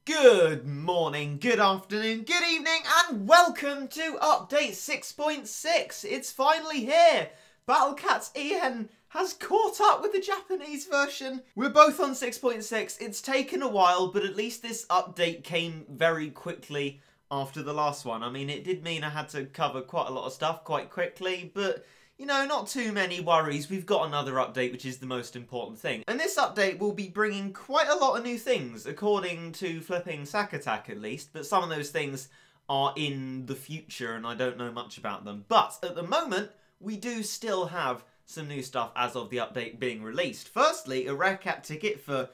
Good morning, good afternoon, good evening, and welcome to Update 6.6. It's finally here. Battle Cats EN has caught up with the Japanese version. We're both on 6.6. It's taken a while, but at least this update came very quickly after the last one. I mean, it did mean I had to cover quite a lot of stuff quite quickly, but you know, not too many worries. We've got another update, which is the most important thing. And this update will be bringing quite a lot of new things, according to Flipping Sack Attack at least, but some of those things are in the future and I don't know much about them. But at the moment, we do still have some new stuff as of the update being released. Firstly, a Rare Cat ticket for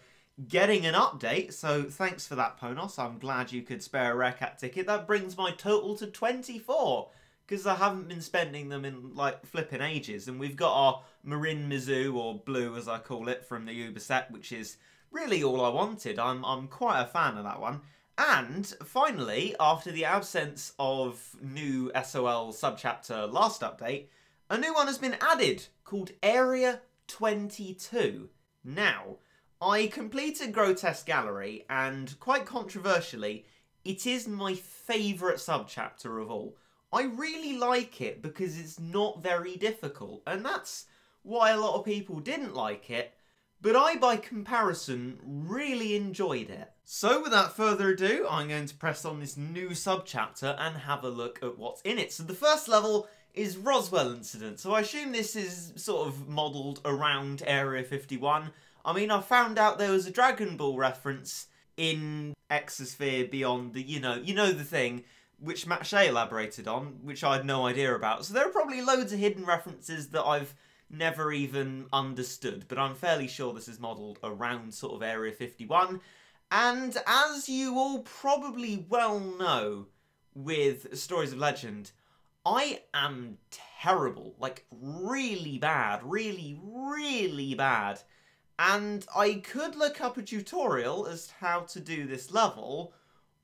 getting an update, so thanks for that, Ponos. I'm glad you could spare a Rare Cat ticket. That brings my total to 24. Because I haven't been spending them in, like, flipping ages. And we've got our Marin Mizzou, or Blue as I call it, from the Uber set, which is really all I wanted. I'm quite a fan of that one. And, finally, after the absence of new SOL subchapter last update, a new one has been added, called Area 22. Now, I completed Grotesque Gallery, and, quite controversially, it is my favourite subchapter of all. I really like it because it's not very difficult, and that's why a lot of people didn't like it, but I, by comparison, really enjoyed it. So without further ado, I'm going to press on this new subchapter and have a look at what's in it. So the first level is Roswell Incident, so I assume this is sort of modelled around Area 51. I mean, I found out there was a Dragon Ball reference in Exosphere Beyond, the, you know the thing, which Matt Shea elaborated on, which I had no idea about. So there are probably loads of hidden references that I've never even understood, but I'm fairly sure this is modelled around sort of Area 51. And as you all probably well know with Stories of Legend, I am terrible, like really bad, really bad. And I could look up a tutorial as to how to do this level,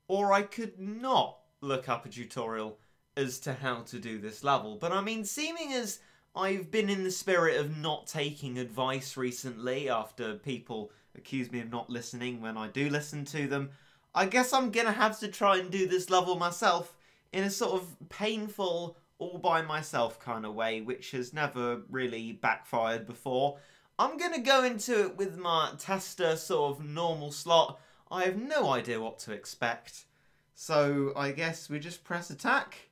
or I could not look up a tutorial as to how to do this level. But I mean, seeming as I've been in the spirit of not taking advice recently after people accuse me of not listening when I do listen to them, I guess I'm gonna have to try and do this level myself in a sort of painful, all by myself kind of way, which has never really backfired before. I'm gonna go into it with my tester sort of normal slot. I have no idea what to expect. So I guess we just press attack,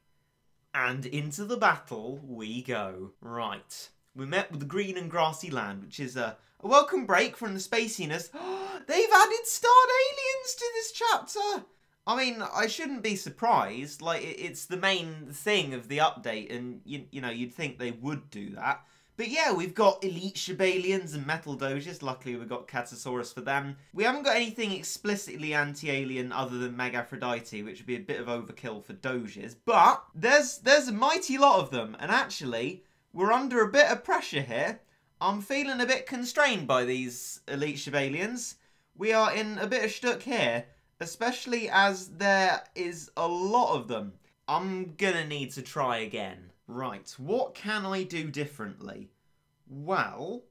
and into the battle we go. Right, we met with the green and grassy land, which is a welcome break from the spaciness. They've added starred aliens to this chapter! I mean, I shouldn't be surprised, like, it's the main thing of the update, and, you know, you'd think they would do that. But yeah, we've got Elite Shibalians and Metal Doges. Luckily, we've got Catasaurus for them. We haven't got anything explicitly anti-alien other than Megaphrodite, which would be a bit of overkill for Doges. But there's a mighty lot of them. And actually, we're under a bit of pressure here. I'm feeling a bit constrained by these Elite Shibalians. We are in a bit of shtuck here, especially as there is a lot of them. I'm gonna need to try again. Right, what can I do differently? Well,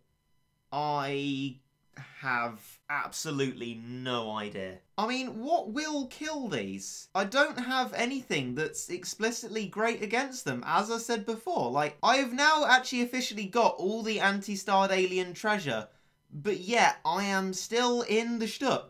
I have absolutely no idea. I mean, what will kill these? I don't have anything that's explicitly great against them, as I said before. Like, I have now actually officially got all the anti-starred alien treasure, but yet I am still in the shtuck.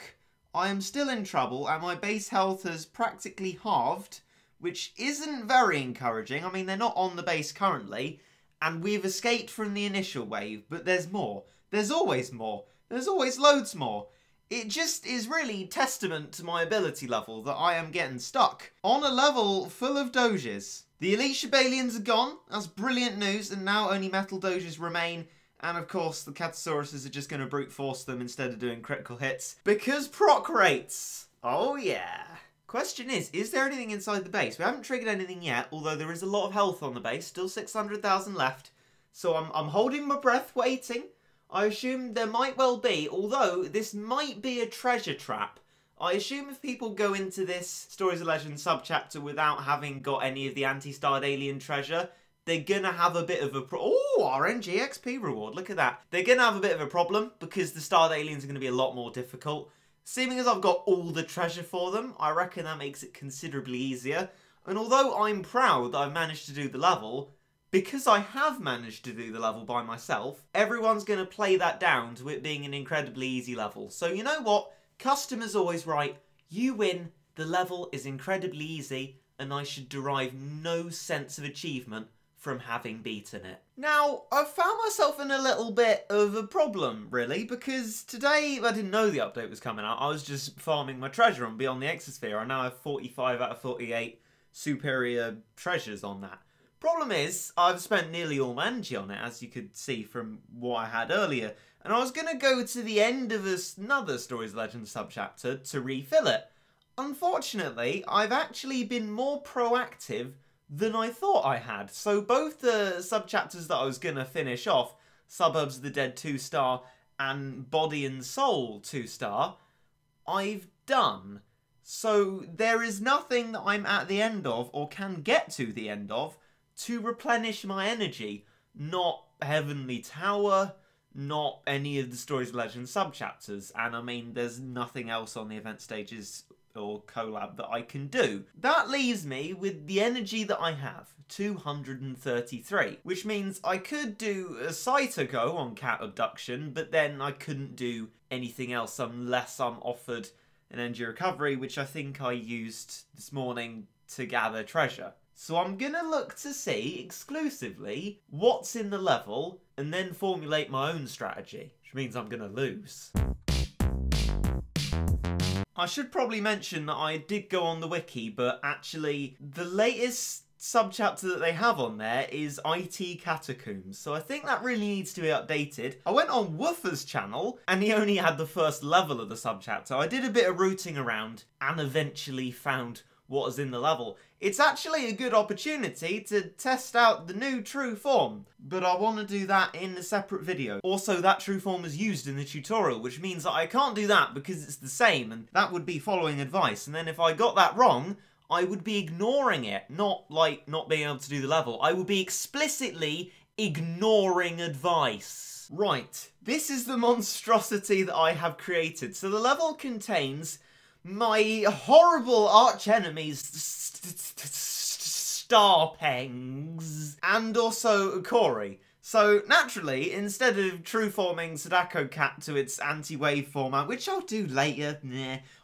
I am still in trouble, and my base health has practically halved, which isn't very encouraging. I mean, they're not on the base currently, and we've escaped from the initial wave, but there's more. There's always more. There's always loads more. It just is really testament to my ability level that I am getting stuck on a level full of Doges. The Elite Shibalians are gone. That's brilliant news, and now only Metal Doges remain. And of course, the Catasauruses are just going to brute force them instead of doing critical hits. Because proc rates! Oh yeah! Question is there anything inside the base? We haven't triggered anything yet, although there is a lot of health on the base, still 600,000 left. So I'm holding my breath, waiting. I assume there might well be, although this might be a treasure trap. I assume if people go into this Stories of Legend subchapter without having got any of the anti-starred alien treasure, they're gonna have a bit of a RNG XP reward, look at that. They're gonna have a bit of a problem because the starred aliens are gonna be a lot more difficult. Seeming as I've got all the treasure for them, I reckon that makes it considerably easier. And although I'm proud that I've managed to do the level, because I have managed to do the level by myself, everyone's going to play that down to it being an incredibly easy level. So you know what? Customer's always right. You win. The level is incredibly easy, and I should derive no sense of achievement from having beaten it. Now, I've found myself in a little bit of a problem, really, because today I didn't know the update was coming out. I was just farming my treasure on Beyond the Exosphere. I now have 45 out of 48 superior treasures on that. Problem is, I've spent nearly all my energy on it, as you could see from what I had earlier, and I was going to go to the end of another Stories of Legend subchapter to refill it. Unfortunately, I've actually been more proactive than I thought I had. So both the subchapters that I was going to finish off, Suburbs of the Dead 2-star and Body and Soul 2-star, I've done. So there is nothing that I'm at the end of, or can get to the end of, to replenish my energy. Not Heavenly Tower, not any of the Stories of Legend subchapters, and I mean there's nothing else on the event stages or collab that I can do. That leaves me with the energy that I have, 233, which means I could do a Saito go on cat abduction, but then I couldn't do anything else unless I'm offered an energy recovery, which I think I used this morning to gather treasure. So I'm gonna look to see exclusively what's in the level and then formulate my own strategy, which means I'm gonna lose. I should probably mention that I did go on the wiki, but actually the latest subchapter that they have on there is IT Catacombs, so I think that really needs to be updated. I went on Woofer's channel and he only had the first level of the subchapter. I did a bit of rooting around and eventually found what was in the level. It's actually a good opportunity to test out the new true form, but I want to do that in a separate video. Also, that true form is used in the tutorial, which means that I can't do that because it's the same, and that would be following advice. And then if I got that wrong, I would be ignoring it, not being able to do the level. I would be explicitly ignoring advice. Right, this is the monstrosity that I have created. So the level contains my horrible archenemies, Starpengs, and also Corey. So, naturally, instead of true forming Sadako Cat to its anti-wave format, which I'll do later,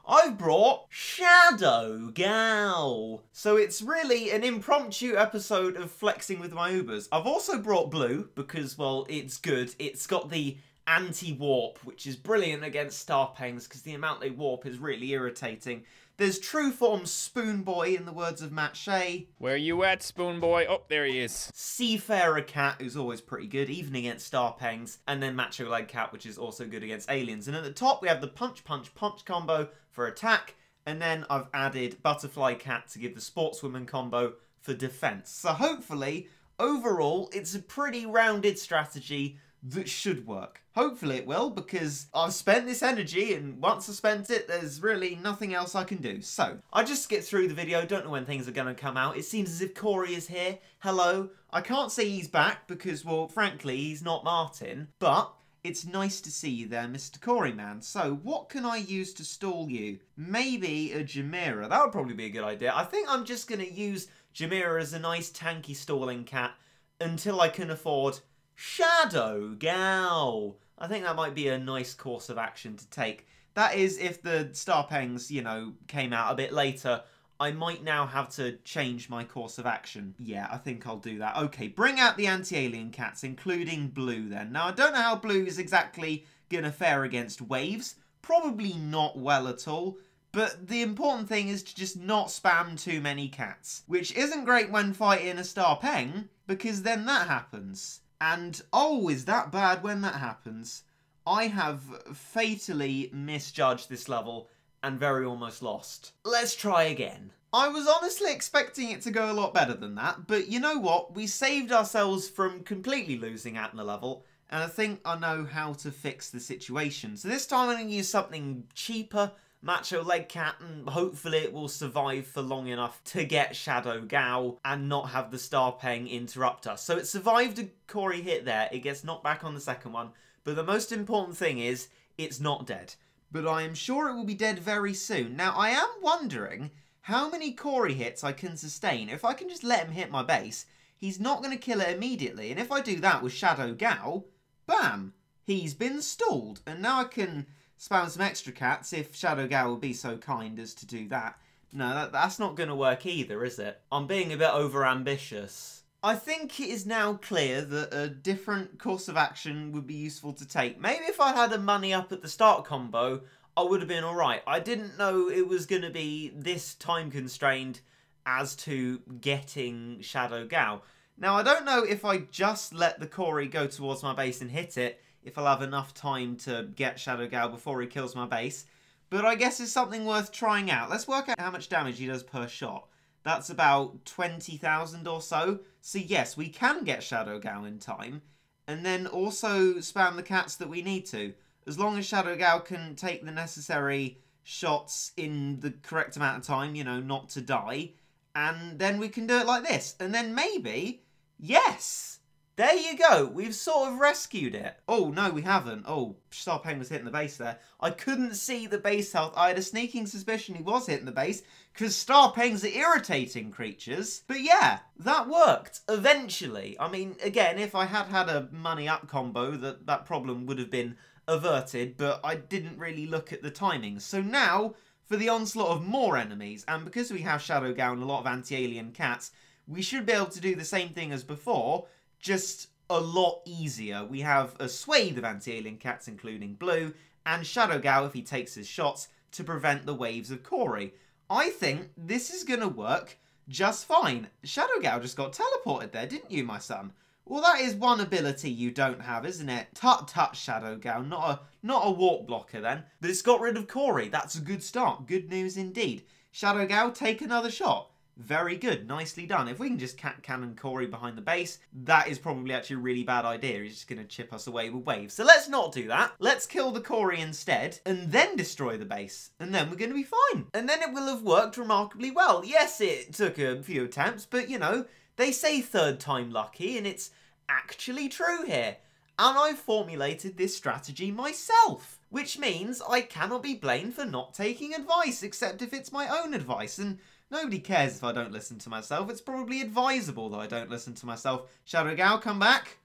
I've brought Shadow Gal. So it's really an impromptu episode of flexing with my Ubers. I've also brought Blue, because, well, it's good. It's got the anti-warp, which is brilliant against Starpengs because the amount they warp is really irritating. There's true form Spoon Boy, in the words of Matt Shea. Where you at, Spoon Boy? Oh, there he is. Seafarer Cat, who's always pretty good, even against Starpengs. And then Macho Leg Cat, which is also good against aliens. And at the top, we have the Punch Punch Punch combo for attack. And then I've added Butterfly Cat to give the Sportswoman combo for defense. So hopefully, overall, it's a pretty rounded strategy that should work. Hopefully it will, because I've spent this energy, and once I've spent it, there's really nothing else I can do. So, I just skipped through the video, don't know when things are going to come out. It seems as if Corey is here. Hello. I can't say he's back, because, well, frankly, he's not Martin, but it's nice to see you there, Mr. Corey Man. So, what can I use to stall you? Maybe a Jamira. That would probably be a good idea. I think I'm just going to use Jamira as a nice tanky stalling cat until I can afford Shadow Gal. I think that might be a nice course of action to take. That is, if the Starpengs, you know, came out a bit later, I might now have to change my course of action. Yeah, I think I'll do that. Okay, bring out the anti-alien cats, including Blue then. Now, I don't know how Blue is exactly going to fare against waves. Probably not well at all. But the important thing is to just not spam too many cats. Which isn't great when fighting a Starpeng, because then that happens. And, oh, is that bad when that happens? I have fatally misjudged this level and very almost lost. Let's try again. I was honestly expecting it to go a lot better than that, but you know what? We saved ourselves from completely losing out in the level, and I think I know how to fix the situation. So this time I'm going to use something cheaper, Macho Leg Cat, and hopefully it will survive for long enough to get Shadow Gal and not have the Starpeng interrupt us. So it survived a Corey hit there, it gets knocked back on the second one, but the most important thing is it's not dead. but I am sure it will be dead very soon. Now, I am wondering how many Corey hits I can sustain. If I can just let him hit my base, he's not going to kill it immediately. And if I do that with Shadow Gao, bam, he's been stalled. And now I can spam some extra cats if Shadow Gao will be so kind as to do that. No, that's not going to work either, is it? I'm being a bit over-ambitious. I think it is now clear that a different course of action would be useful to take. Maybe if I had a money up at the start combo, I would have been alright. I didn't know it was going to be this time constrained as to getting Shadow Gao. Now, I don't know if I just let the Corey go towards my base and hit it, if I'll have enough time to get Shadow Gao before he kills my base. But I guess it's something worth trying out. Let's work out how much damage he does per shot. That's about 20,000 or so. So yes, we can get Shadow Gao in time. And then also spam the cats that we need to. As long as Shadow Gao can take the necessary shots in the correct amount of time, you know, not to die. And then we can do it like this. And then maybe, yes! There you go. We've sort of rescued it. Oh, no, we haven't. Oh, Star Peng was hitting the base there. I couldn't see the base health. I had a sneaking suspicion he was hitting the base because Star Pengs are irritating creatures. But yeah, that worked eventually. I mean, again, if I had had a money up combo, that problem would have been averted, but I didn't really look at the timings. So now, for the onslaught of more enemies, and because we have Shadow Gao and a lot of anti-alien cats, we should be able to do the same thing as before, just a lot easier. We have a swathe of anti-alien cats, including Blue, and Shadow Gao if he takes his shots to prevent the waves of Corey. I think this is going to work just fine. Shadow Gao just got teleported there, didn't you, my son? Well, that is one ability you don't have, isn't it? Tut-tut, Shadow Gao. Not a warp blocker, then. But it's got rid of Corey. That's a good start. Good news indeed. Shadow Gao, take another shot. Very good. Nicely done. If we can just cannon Corey behind the base, that is probably actually a really bad idea. He's just going to chip us away with waves. So let's not do that. Let's kill the Corey instead and then destroy the base. And then we're going to be fine. And then it will have worked remarkably well. Yes, it took a few attempts, but you know, they say third time lucky, and it's actually true here. And I've formulated this strategy myself, which means I cannot be blamed for not taking advice, except if it's my own advice. And nobody cares if I don't listen to myself. It's probably advisable that I don't listen to myself. Shadow Gao, come back.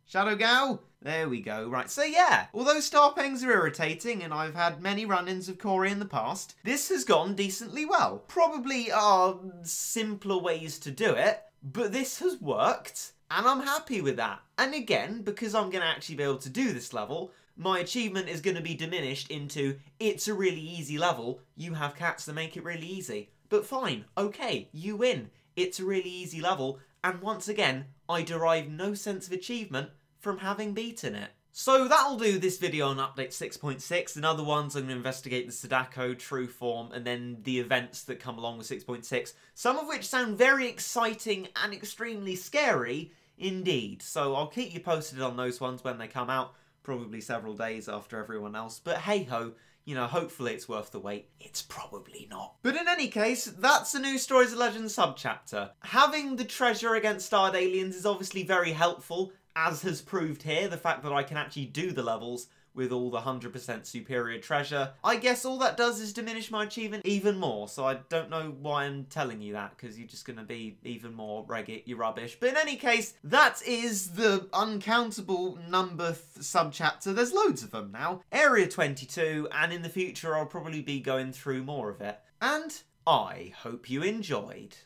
Shadow Gao. There we go. Right, so yeah, although Star Pengs are irritating, and I've had many run-ins of Corey in the past, this has gone decently well. Probably are simpler ways to do it, but this has worked, and I'm happy with that. And again, because I'm going to actually be able to do this level, my achievement is going to be diminished into, it's a really easy level, you have cats that make it really easy. But fine, okay, you win. It's a really easy level, and once again, I derive no sense of achievement from having beaten it. So that'll do this video on update 6.6. In other ones, I'm going to investigate the Sadako, True Form, and then the events that come along with 6.6, some of which sound very exciting and extremely scary indeed. So I'll keep you posted on those ones when they come out, probably several days after everyone else. But hey-ho, you know, hopefully it's worth the wait. It's probably not. But in any case, that's a new Stories of Legend subchapter. Having the treasure against starred aliens is obviously very helpful, as has proved here, the fact that I can actually do the levels with all the 100% superior treasure. I guess all that does is diminish my achievement even more, so I don't know why I'm telling you that, because you're just going to be even more Reggit, you rubbish. But in any case, that is the uncountable number subchapter. There's loads of them now. Area 22, and in the future I'll probably be going through more of it. And I hope you enjoyed.